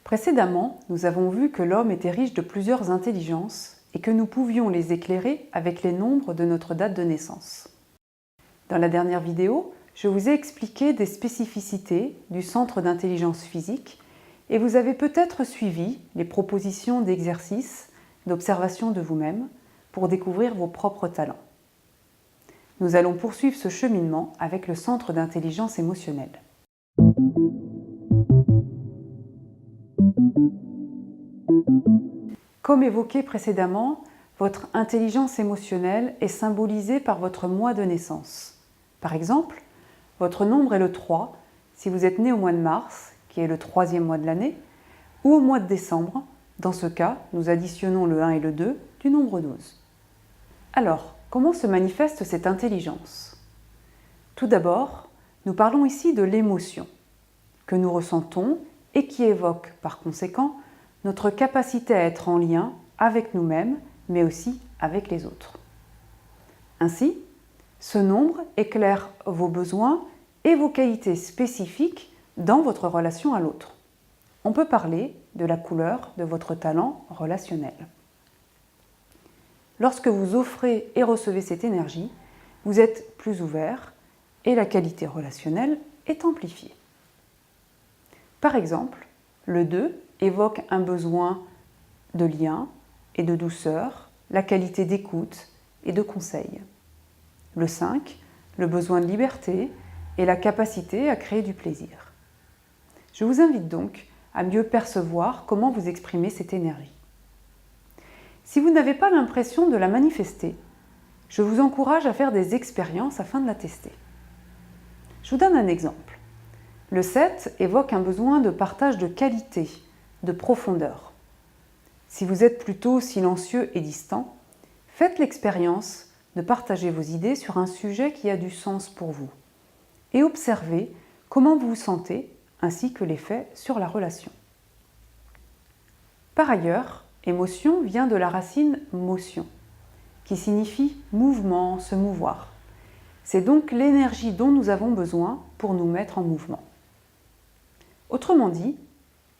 Précédemment, nous avons vu que l'homme était riche de plusieurs intelligences et que nous pouvions les éclairer avec les nombres de notre date de naissance. Dans la dernière vidéo, je vous ai expliqué des spécificités du centre d'intelligence physique et vous avez peut-être suivi les propositions d'exercices, d'observation de vous-même pour découvrir vos propres talents. Nous allons poursuivre ce cheminement avec le centre d'intelligence émotionnelle. Comme évoqué précédemment, votre intelligence émotionnelle est symbolisée par votre mois de naissance. Par exemple, votre nombre est le 3 si vous êtes né au mois de mars, qui est le 3e mois de l'année, ou au mois de décembre. Dans ce cas, nous additionnons le 1 et le 2 du nombre 12. Alors, comment se manifeste cette intelligence? Tout d'abord, nous parlons ici de l'émotion, que nous ressentons et qui évoque, par conséquent, notre capacité à être en lien avec nous-mêmes, mais aussi avec les autres. Ainsi, ce nombre éclaire vos besoins et vos qualités spécifiques dans votre relation à l'autre. On peut parler de la couleur de votre talent relationnel. Lorsque vous offrez et recevez cette énergie, vous êtes plus ouvert et la qualité relationnelle est amplifiée. Par exemple, le 2 évoque un besoin de lien et de douceur, la qualité d'écoute et de conseil. Le 5, le besoin de liberté et la capacité à créer du plaisir. Je vous invite donc à mieux percevoir comment vous exprimez cette énergie. Si vous n'avez pas l'impression de la manifester, je vous encourage à faire des expériences afin de la tester. Je vous donne un exemple. Le 7 évoque un besoin de partage de qualité, de profondeur. Si vous êtes plutôt silencieux et distant, faites l'expérience de partager vos idées sur un sujet qui a du sens pour vous et observez comment vous vous sentez ainsi que l'effet sur la relation. Par ailleurs, émotion vient de la racine motion, qui signifie mouvement, se mouvoir. C'est donc l'énergie dont nous avons besoin pour nous mettre en mouvement. Autrement dit,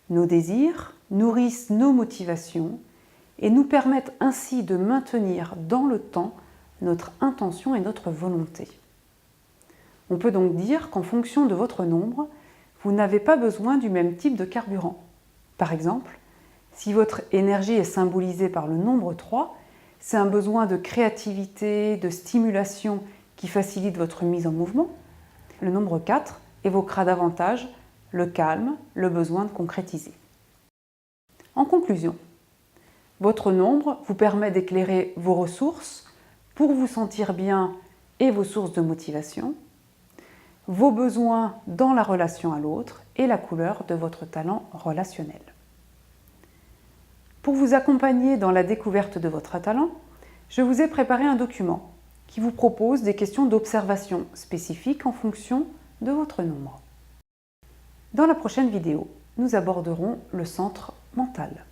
nos désirs nourrissent nos motivations et nous permettent ainsi de maintenir dans le temps notre intention et notre volonté. On peut donc dire qu'en fonction de votre nombre, vous n'avez pas besoin du même type de carburant. Par exemple, si votre énergie est symbolisée par le nombre 3, c'est un besoin de créativité, de stimulation qui facilite votre mise en mouvement. Le nombre 4 évoquera davantage le calme, le besoin de concrétiser. En conclusion, votre nombre vous permet d'éclairer vos ressources pour vous sentir bien et vos sources de motivation, vos besoins dans la relation à l'autre et la couleur de votre talent relationnel. Pour vous accompagner dans la découverte de votre talent, je vous ai préparé un document qui vous propose des questions d'observation spécifiques en fonction de votre nombre. Dans la prochaine vidéo, nous aborderons le centre mental.